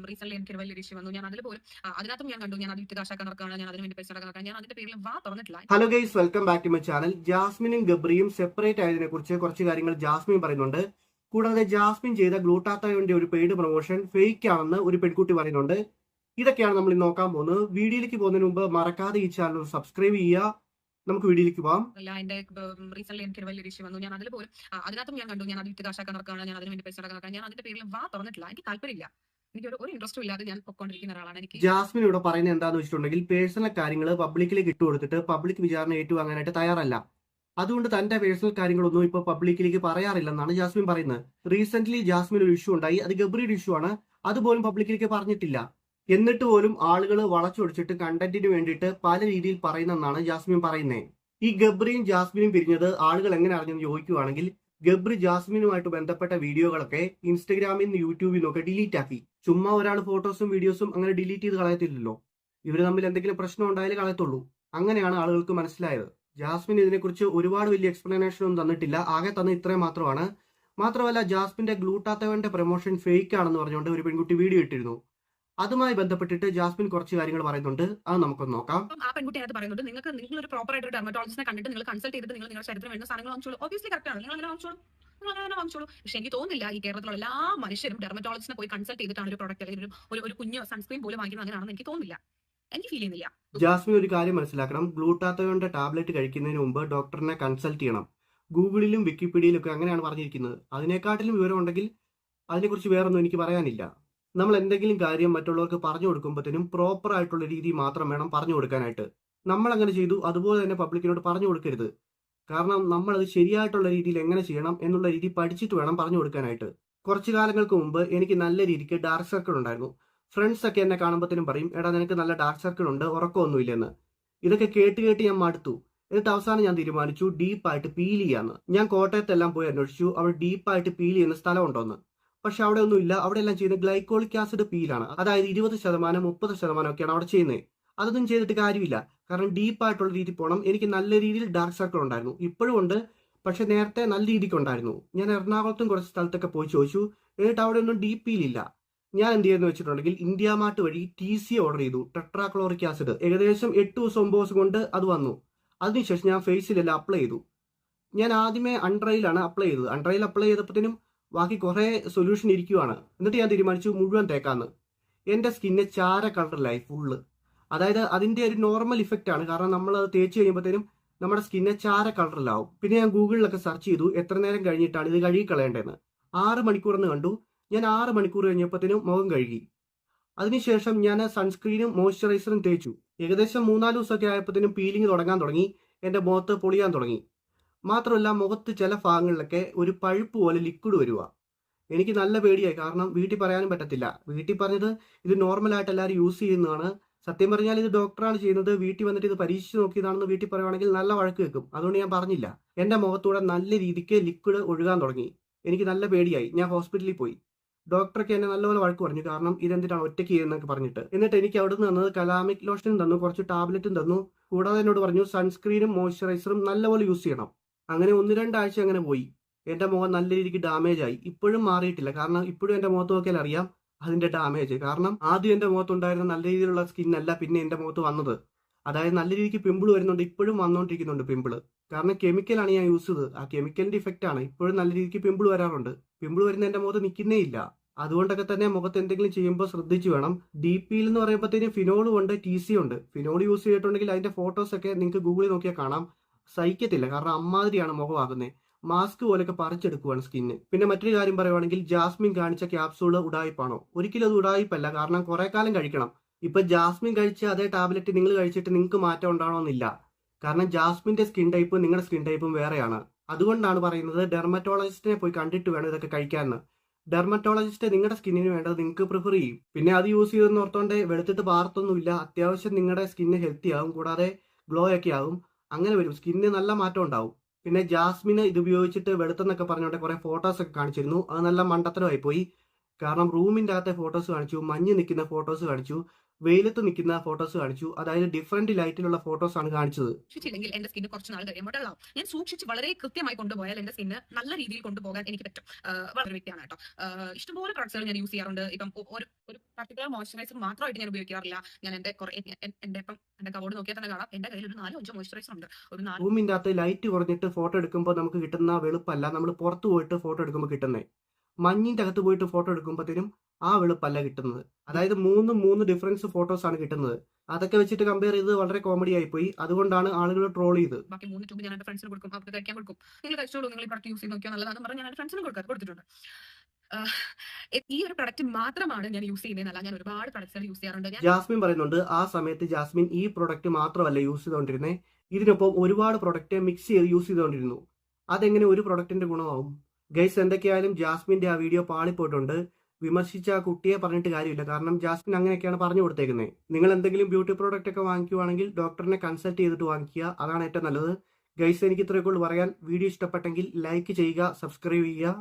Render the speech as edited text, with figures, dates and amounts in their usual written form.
Recent എനിക്കൊരു വലിയൊരു issue വന്നു. ഞാൻ അതിൽ പോലും അതിനകത്തും ഞാൻ കണ്ടു, ഞാൻ അത് വിറ്റ് കാശാക്കാൻ നടക്കുകയാണ്, ഞാൻ അതിന് വേണ്ടി പൈസ നടക്കാൻ, ഞാൻ അതിന്റെ പേരിൽ വാ തുറന്നിട്ടില്ല. Hello guys, welcome back to my channel. ജാസ്മിനും ഗബ്രിയും സെപ്പറേറ്റ് ആയതിനെ കുറിച്ച് കുറച്ച് കാര്യങ്ങൾ ജാസ്മിൻ പറയുന്നുണ്ട്. കൂടാതെ ജാസ്മിൻ ചെയ്ത ഗ്ലൂട്ടാത്തയോന്റെ ഒരു പെയ്ഡ് പ്രൊമോഷൻ ഫേക്ക് ആണെന്ന് ഒരു പെൺകുട്ടി പറയുന്നുണ്ട്. ഇതൊക്കെയാണ് നമ്മൾ ഇന്ന് നോക്കാൻ പോകുന്നത്. വീഡിയോയിലേക്ക് പോകുന്നതിന് മുമ്പ് മറക്കാതെ ഈ ചാനൽ സബ്സ്ക്രൈബ് ചെയ്യുക. നമുക്ക് വീഡിയോയിലേക്ക് പോകാം. എന്റെ റീസെന്റ് എനിക്കൊരു വലിയൊരു ഇഷ്യൂ വന്നു. ഞാൻ അതിൽ പോലും അതിനകത്തും ഞാൻ കണ്ടു, ഞാൻ അത് വിറ്റ് കാശാക്കാൻ നടക്കുകയാണ്, ഞാൻ അതിന് വേണ്ടി പൈസ നടക്കാൻ, ഞാൻ അതിന്റെ പേരിൽ വാ തുറന്നിട്ടില്ല. എനിക്ക് താല്പര്യമില്ല, എനിക്ക് ഒരു ഇൻട്രസ്റ്റും ഇല്ലാതെ ഞാൻ പൊക്കോണ്ടിരിക്കുന്ന ഒരാളാണ്. എനിക്ക് ജാസ്മിൻ ഇവിടെ പറയുന്നത് എന്താണെന്ന് വെച്ചിട്ടുണ്ടെങ്കിൽ, പേഴ്സണൽ കാര്യങ്ങൾ പബ്ലിക്കിലേക്ക് ഇട്ടുകൊടുത്തിട്ട് പബ്ലിക് വിചാരണ ഏറ്റുവാങ്ങാനായിട്ട് തയ്യാറല്ല. അതുകൊണ്ട് തന്റെ പേഴ്സണൽ കാര്യങ്ങളൊന്നും ഇപ്പൊ പബ്ലിക്കിലേക്ക് പറയാറില്ലെന്നാണ് ജാസ്മിൻ പറയുന്നത്. റീസെന്റ് ജാസ്മിൻ ഒരു ഇഷ്യൂ ഉണ്ടായി, അത് ഗബ്രിയുടെ ഇഷ്യൂ ആണ്. അതുപോലും പബ്ലിക്കിലേക്ക് പറഞ്ഞിട്ടില്ല. എന്നിട്ട് പോലും ആളുകൾ വളച്ചൊടിച്ചിട്ട് കണ്ടന്റിന് വേണ്ടിയിട്ട് പല രീതിയിൽ പറയുന്നെന്നാണ് ജാസ്മിൻ പറയുന്നത്. ഈ ഗബ്രിയും ജാസ്മിനും പിരിഞ്ഞത് ആളുകൾ എങ്ങനെ അറിഞ്ഞെന്ന് ചോദിക്കുവാണെങ്കിൽ, ഗബ്രി ജാസ്മിനുമായിട്ട് ബന്ധപ്പെട്ട വീഡിയോകളൊക്കെ ഇൻസ്റ്റഗ്രാമിൽ നിന്ന് യൂട്യൂബിൽ നിന്നൊക്കെ ഡിലീറ്റ് ആക്കി. ചുമ്മാ ഒരാൾ ഫോട്ടോസും വീഡിയോസും അങ്ങനെ ഡിലീറ്റ് ചെയ്ത് കളയത്തില്ലല്ലോ. ഇവർ തമ്മിൽ എന്തെങ്കിലും പ്രശ്നം ഉണ്ടായാലേ കളയത്തുള്ളൂ. അങ്ങനെയാണ് ആളുകൾക്ക് മനസ്സിലായത്. ജാസ്മിൻ ഇതിനെക്കുറിച്ച് ഒരുപാട് വലിയ എക്സ്പ്ലനേഷൻ ഒന്നും തന്നിട്ടില്ല, ആകെ തന്ന ഇത്രയും മാത്രമാണ്. മാത്രമല്ല, ജാസ്മിന്റെ ഗ്ലൂട്ടാത്തവന്റെ പ്രൊമോഷൻ ഫേക്ക് ആണെന്ന് പറഞ്ഞുകൊണ്ട് ഒരു പെൺകുട്ടി വീഡിയോ ഇട്ടിരുന്നു. അതുമായി ബന്ധപ്പെട്ടിട്ട് ജാസ്മിൻ കുറച്ച് കാര്യങ്ങൾ പറയുന്നുണ്ട്, അത് നമുക്കൊന്ന് നോക്കാം. ആ പെൺകുട്ടി അത് പറയുന്നുണ്ട്, നിങ്ങൾ ഒരു പ്രോപ്പർ ആയിട്ട് ഒരു ഡെർമറ്റോളജിസ്റ്റിനെ കണ്ടിട്ട് നിങ്ങൾ കൺസൾട്ട് ചെയ്തിട്ട് നിങ്ങൾ നിങ്ങളുടെ ശരീരത്തിന് വേണ്ട സാധനങ്ങൾ വാങ്ങിച്ചോളൂ. ഒബ്വിയസ്ലി കറക്റ്റ് ആണ്, നിങ്ങൾ അങ്ങനെ വാങ്ങിച്ചോളൂ. പക്ഷെ എനിക്ക് തോന്നുന്നില്ല ഈ കേരളത്തിലുള്ള എല്ലാ മനുഷ്യരും ഡെർമറ്റോളജിസ്റ്റിനെ പോയി കൺസൾട്ട് ചെയ്തിട്ടാണ് ഒരു പ്രോഡക്റ്റ് അല്ലെങ്കിൽ ഒരു കുഞ്ഞു സൺസ്ക്രീൻ പോലും വാങ്ങിക്കുന്നത്. അങ്ങനെയാണെന്ന് എനിക്ക് തോന്നുന്നില്ല, എനിക്ക് ഫീൽ ചെയ്യുന്നില്ല. ജാസ്മിൻ ഒരു കാര്യം മനസ്സിലാക്കണം, ഗ്ലൂട്ടാത്തയോന്റെ ടാബ്ലറ്റ് കഴിക്കുന്നതിന് മുമ്പ് ഡോക്ടറിനെ കൺസൾട്ട് ചെയ്യണം. ഗൂഗിളിലും വിക്കിപീഡിയയിലും ഒക്കെ അങ്ങനെയാണ് പറഞ്ഞിരിക്കുന്നത്. അതിനെക്കാട്ടിലും വിവരം ഉണ്ടെങ്കിൽ അതിനെക്കുറിച്ച് വേറൊന്നും എനിക്ക് പറയാനില്ല. നമ്മൾ എന്തെങ്കിലും കാര്യം മറ്റുള്ളവർക്ക് പറഞ്ഞു കൊടുക്കുമ്പോഴത്തേനും പ്രോപ്പർ ആയിട്ടുള്ള രീതി മാത്രം വേണം പറഞ്ഞു കൊടുക്കാനായിട്ട്. നമ്മൾ അങ്ങനെ ചെയ്തു, അതുപോലെ തന്നെ പബ്ലിക്കിനോട് പറഞ്ഞു കൊടുക്കരുത്. കാരണം നമ്മളത് ശരിയായിട്ടുള്ള രീതിയിൽ എങ്ങനെ ചെയ്യണം എന്നുള്ള രീതി പഠിച്ചിട്ട് വേണം പറഞ്ഞു കൊടുക്കാനായിട്ട്. കുറച്ചു കാലങ്ങൾക്ക് മുമ്പ് എനിക്ക് നല്ല രീതിക്ക് ഡാർക്ക് സർക്കിൾ ഉണ്ടായിരുന്നു. ഫ്രണ്ട്സ് ഒക്കെ എന്നെ കാണുമ്പോഴത്തേനും പറയും, എടാ നിനക്ക് നല്ല ഡാർക്ക് സർക്കിൾ ഉണ്ട്, ഉറക്കമൊന്നുമില്ലെന്ന്. ഇതൊക്കെ കേട്ട് ഞാൻ മടുത്തു. എന്നിട്ട് അവസാനം ഞാൻ തീരുമാനിച്ചു ഡീപ്പായിട്ട് പീൽ ചെയ്യാന്ന്. ഞാൻ കോട്ടയത്തെല്ലാം പോയി അന്വേഷിച്ചു, അവിടെ ഡീപ്പായിട്ട് പീൽ ചെയ്യുന്ന സ്ഥലമുണ്ടോന്ന്. പക്ഷെ അവിടെ ഒന്നുമില്ല. അവിടെ എല്ലാം ചെയ്യുന്നത് ഗ്ലൈക്കോളിക് ആസിഡ് പീലാണ്. അതായത് 20%, 30% ഒക്കെയാണ് അവിടെ ചെയ്യുന്നത്. അതൊന്നും ചെയ്തിട്ട് കാര്യമില്ല. കാരണം ഡീപ്പായിട്ടുള്ള രീതി പോകണം. എനിക്ക് നല്ല രീതിയിൽ ഡാർക്ക് സർക്കിൾ ഉണ്ടായിരുന്നു, ഇപ്പോഴും ഉണ്ട്. പക്ഷെ നേരത്തെ നല്ല രീതിക്ക് ഉണ്ടായിരുന്നു. ഞാൻ എറണാകുളത്തും കുറച്ച് സ്ഥലത്തൊക്കെ പോയി ചോദിച്ചു, എന്നിട്ട് അവിടെ ഒന്നും ഡീപ്പ് പീലില്ല. ഞാൻ എന്ത് ചെയ്യുന്നു വെച്ചിട്ടുണ്ടെങ്കിൽ, ഇന്ത്യ മാർട്ട് വഴി TC ഓർഡർ ചെയ്തു, ടെട്രാക്ലോറിക് ആസിഡ്. ഏകദേശം 8 ദിവസം 9 ദിവസം കൊണ്ട് അത് വന്നു. അതിനുശേഷം ഞാൻ ഫേസിലെല്ലാം അപ്ലൈ ചെയ്തു. ഞാൻ ആദ്യമേ അണ്ടറയിലാണ് അപ്ലൈ ചെയ്തത്. അണ്ടറയിൽ അപ്ലൈ ചെയ്തപ്പോഴത്തേനും ബാക്കി കുറേ സൊല്യൂഷൻ ഇരിക്കുവാണ്. എന്നിട്ട് ഞാൻ തീരുമാനിച്ചു മുഴുവൻ തേക്കാന്ന്. എൻ്റെ സ്കിന്ന് ചാര കളറിലായി ഫുള്ള്. അതായത് അതിൻ്റെ ഒരു നോർമൽ ഇഫക്റ്റ് ആണ്. കാരണം നമ്മൾ അത് തേച്ച് കഴിയുമ്പോഴത്തേനും നമ്മുടെ സ്കിന്ന് ചാര കളറിലാവും. പിന്നെ ഞാൻ ഗൂഗിളിലൊക്കെ സെർച്ച് ചെയ്തു എത്ര നേരം കഴിഞ്ഞിട്ടാണ് ഇത് കഴുകി കളയേണ്ടതെന്ന്. 6 മണിക്കൂറെന്ന് കണ്ടു. ഞാൻ 6 മണിക്കൂർ കഴിഞ്ഞപ്പോഴത്തേനും മുഖം കഴുകി. അതിനുശേഷം ഞാൻ സൺസ്ക്രീനും മോയ്സ്ചറൈസറും തേച്ചു. ഏകദേശം 3-4 ദിവസമൊക്കെ ആയപ്പോഴത്തേനും പീലിംഗ് തുടങ്ങാൻ തുടങ്ങി. എൻ്റെ മുഖത്ത് പൊളിയാൻ തുടങ്ങി. മാത്രമല്ല, മുഖത്ത് ചില ഭാഗങ്ങളിലൊക്കെ ഒരു പഴുപ്പ് പോലെ ലിക്വിഡ് വരുക. എനിക്ക് നല്ല പേടിയായി. കാരണം വീട്ടിൽ പറയാനും പറ്റത്തില്ല. വീട്ടിൽ പറഞ്ഞത് ഇത് നോർമലായിട്ട് എല്ലാവരും യൂസ് ചെയ്യുന്നതാണ്. സത്യം പറഞ്ഞാൽ ഇത് ഡോക്ടറാണ് ചെയ്യുന്നത്, വീട്ടിൽ വന്നിട്ട് ഇത് പരീക്ഷിച്ച് നോക്കിയതാണെന്ന് വീട്ടിൽ പറയുവാണെങ്കിൽ നല്ല വഴക്ക് വെക്കും. അതുകൊണ്ട് ഞാൻ പറഞ്ഞില്ല. എൻ്റെ മുഖത്തൂടെ നല്ല രീതിക്ക് ലിക്വിഡ് ഒഴുകാൻ തുടങ്ങി. എനിക്ക് നല്ല പേടിയായി. ഞാൻ ഹോസ്പിറ്റലിൽ പോയി. ഡോക്ടറൊക്കെ എന്നെ നല്ലപോലെ വഴക്ക് പറഞ്ഞു. കാരണം ഇതെന്തിനാണ് ഒറ്റയ്ക്ക് ചെയ്യുന്നതൊക്കെ പറഞ്ഞിട്ട്. എന്നിട്ട് എനിക്ക് അവിടെ നിന്ന് തന്നത് കലാമിക് ലോഷനും തന്നു, കുറച്ച് ടാബ്ലറ്റും തന്നു. കൂടാതെ എന്നോട് പറഞ്ഞു സൺസ്ക്രീനും മോയ്സ്ചറൈസറും നല്ലപോലെ യൂസ് ചെയ്യണം. അങ്ങനെ 1-2 ആഴ്ച അങ്ങനെ പോയി. എൻ്റെ മുഖം നല്ല രീതിക്ക് ഡാമേജ് ആയി. ഇപ്പോഴും മാറിയിട്ടില്ല. കാരണം ഇപ്പോഴും എൻ്റെ മുഖത്ത് നോക്കിയാൽ അറിയാം അതിൻ്റെ ഡാമേജ്. കാരണം ആദ്യം എൻ്റെ മുഖത്തുണ്ടായിരുന്ന നല്ല രീതിയിലുള്ള സ്കിന്നല്ല പിന്നെ എൻ്റെ മുഖത്ത് വന്നത്. അതായത് നല്ല രീതിക്ക് പിമ്പിൾ വരുന്നുണ്ട്, ഇപ്പോഴും വന്നുകൊണ്ടിരിക്കുന്നുണ്ട് പിമ്പിള്. കാരണം കെമിക്കലാണ് ഞാൻ യൂസ് ചെയ്തത്. ആ കെമിക്കലിന്റെ ഇഫക്റ്റ് ആണ്. ഇപ്പോഴും നല്ല രീതിക്ക് പിമ്പിൾ വരാറുണ്ട്. പിമ്പിൾ വരുന്ന എൻ്റെ മുഖത്ത് നിൽക്കുന്നേ ഇല്ല. അതുകൊണ്ടൊക്കെ തന്നെ മുഖത്ത് എന്തെങ്കിലും ചെയ്യുമ്പോൾ ശ്രദ്ധിച്ചു വേണം. DPയിൽ എന്ന് പറയുമ്പോഴത്തേനും ഫിനോളും ഉണ്ട്, TC ഉണ്ട്. ഫിനോൾ യൂസ് ചെയ്തിട്ടുണ്ടെങ്കിൽ അതിന്റെ ഫോട്ടോസ് ഒക്കെ നിങ്ങൾക്ക് ഗൂഗിളിൽ നോക്കിയാൽ കാണാം. സഹിക്കത്തില്ല. കാരണം അമ്മാതിരിയാണ് മുഖമാകുന്നത്. മാസ്ക് പോലെയൊക്കെ പറിച്ചെടുക്കുവാണ് സ്കിന്ന്. പിന്നെ മറ്റൊരു കാര്യം പറയുവാണെങ്കിൽ, ജാസ്മിൻ കാണിച്ച ക്യാപ്സൂള് ഉടായിപ്പാണോ? ഒരിക്കലും അത് ഉടായിപ്പല്ല. കാരണം കുറെ കാലം കഴിക്കണം. ഇപ്പൊ ജാസ്മിൻ കഴിച്ച അതേ ടാബ്ലറ്റ് നിങ്ങൾ കഴിച്ചിട്ട് നിങ്ങൾക്ക് മാറ്റം ഉണ്ടാവണമെന്നില്ല. കാരണം ജാസ്മിന്റെ സ്കിൻ ടൈപ്പും നിങ്ങളുടെ സ്കിൻ ടൈപ്പും വേറെയാണ്. അതുകൊണ്ടാണ് പറയുന്നത് ഡെർമറ്റോളജിസ്റ്റിനെ പോയി കണ്ടിട്ട് വേണം ഇതൊക്കെ കഴിക്കാമെന്ന്. ഡെർമറ്റോളജിസ്റ്റ് നിങ്ങളുടെ സ്കിന്നിന് വേണ്ടത് നിങ്ങൾക്ക് പ്രിഫർ ചെയ്യും. പിന്നെ അത് യൂസ് ചെയ്തെന്ന് ഓർത്തോണ്ട് വെളുത്തിട്ട് പാർത്തൊന്നുമില്ല. അത്യാവശ്യം നിങ്ങളുടെ സ്കിന്ന് ഹെൽത്തി ആവും, കൂടാതെ ഗ്ലോ ഒക്കെ ആവും. അങ്ങനെ വരും, സ്കിന്നിന് നല്ല മാറ്റം ഉണ്ടാവും. പിന്നെ ജാസ്മിന് ഇത് ഉപയോഗിച്ചിട്ട് വെളുത്തെന്നൊക്കെ പറഞ്ഞുകൊണ്ട് കുറെ ഫോട്ടോസ് ഒക്കെ കാണിച്ചിരുന്നു. അത് നല്ല മണ്ടത്തരമായി പോയി. കാരണം റൂമിന്റെ അകത്തെ ഫോട്ടോസ് കാണിച്ചു, മഞ്ഞ് നിൽക്കുന്ന ഫോട്ടോസ് കാണിച്ചു, വെയിലത്ത് നിൽക്കുന്ന ഫോട്ടോസ് കാണിച്ചു. അതായത് ഡിഫറെന്റ് ലൈറ്റിലുള്ള ഫോട്ടോസ് ആണ് കാണിച്ചത്. സൂക്ഷിച്ചില്ലെങ്കിൽ എന്റെ സ്കിന്ന് കുറച്ച് നാൾ കഴിയുമ്പോൾ ഞാൻ സൂക്ഷിച്ച് വളരെ കൃത്യമായി കൊണ്ടുപോയാൽ എന്റെ സ്കിന്ന് നല്ല രീതിയിൽ കൊണ്ടുപോകാൻ എനിക്ക് പറ്റും. വളരെ വ്യക്തിയാണ് കേട്ടോ. ഇഷ്ടംപോലെ പ്രൊഡക്ട്സുകൾ ഞാൻ യൂസ് ചെയ്യാറുണ്ട്. ഇപ്പം ഒരു പർട്ടിക്കുലർ മോയ്സ്ചറൈസർ മാത്രമായിട്ട് ഞാൻ ഉപയോഗിക്കാറില്ല. ഞാൻ എന്റെ കബോർഡ് നോക്കിയാൽ തന്നെ കാണാം. എന്റെ കയ്യിൽ ഒരു 4-5 മോയ്സ്ചറൈസർ ഉണ്ട്. ഒരു 4 റൂമിന്റെ അകത്ത് ലൈറ്റ് കുറഞ്ഞിട്ട് ഫോട്ടോ എടുക്കുമ്പോൾ നമുക്ക് കിട്ടുന്ന വെളുപ്പല്ല നമ്മൾ പുറത്ത് പോയിട്ട് ഫോട്ടോ എടുക്കുമ്പോൾ കിട്ടുന്നത്. മഞ്ഞിന്റെ അകത്ത് പോയിട്ട് ഫോട്ടോ എടുക്കുമ്പോഴത്തേനും ആ വെളുപ്പല്ല കിട്ടുന്നത്. അതായത് മൂന്ന് ഡിഫറൻസ് ഫോട്ടോസ് ആണ് കിട്ടുന്നത്. അതൊക്കെ വെച്ചിട്ട് കമ്പയർ ചെയ്ത് വളരെ കോമഡി ആയിപ്പോയി. അതുകൊണ്ടാണ് ആളുകൾ ട്രോൾ ചെയ്ത്. ബാക്കി 3 ട്യൂബ് ഞാൻ എന്റെ ഫ്രണ്ട്സിന് കൊടുക്കും, അവർക്ക് കഴിക്കാൻ കൊടുക്കും. നിങ്ങൾ കഴിച്ചോളൂ, നിങ്ങൾ ഈ പ്രൊഡക്റ്റ് യൂസ് ചെയ്ത് നോക്കിയാൽ നല്ലതാണെന്ന് പറഞ്ഞ് ഞാൻ എന്റെ ഫ്രണ്ട്സിന് കൊടുത്തിട്ടുണ്ട്. ഈ ഒരു പ്രൊഡക്റ്റ് മാത്രമാണ് ഞാൻ യൂസ് ചെയ്യുന്നതല്ല, ഞാൻ ഒരുപാട് പ്രൊഡക്ട്സുകൾ യൂസ് ചെയ്യാറുണ്ട്. ജാസ്മിൻ പറയുന്നുണ്ട് ആ സമയത്ത് ജാസ്മിൻ ഈ പ്രൊഡക്റ്റ് മാത്രമല്ല യൂസ് ചെയ്തുകൊണ്ടിരുന്നത്, ഇതിനൊപ്പം ഒരുപാട് പ്രൊഡക്റ്റ് മിക്സ് ചെയ്ത് യൂസ് ചെയ്തുകൊണ്ടിരുന്നു. അതെങ്ങനെ ഒരു പ്രൊഡക്റ്റിന്റെ ഗുണമാവും? ഗൈസ്, എന്തൊക്കെയായാലും ജാസ്മിന്റെ ആ വീഡിയോ പാളിപ്പോയിട്ടുണ്ട്. വിമർശിച്ച ആ കുട്ടിയെ പറഞ്ഞിട്ട് കാര്യമില്ല, കാരണം ജാസ്മിൻ അങ്ങനെയൊക്കെയാണ് പറഞ്ഞു കൊടുത്തേക്കുന്നത്. നിങ്ങൾ എന്തെങ്കിലും ബ്യൂട്ടി പ്രോഡക്റ്റ് ഒക്കെ വാങ്ങിക്കുവാണെങ്കിൽ ഡോക്ടറിനെ കൺസൾട്ട് ചെയ്തിട്ട് വാങ്ങിക്കുക, അതാണ് ഏറ്റവും നല്ലത്. ഗൈസ്, എനിക്ക് ഇത്രയൊക്കെ ഉള്ളൂ പറയാൻ. വീഡിയോ ഇഷ്ടപ്പെട്ടെങ്കിൽ ലൈക്ക് ചെയ്യുക, സബ്സ്ക്രൈബ് ചെയ്യുക.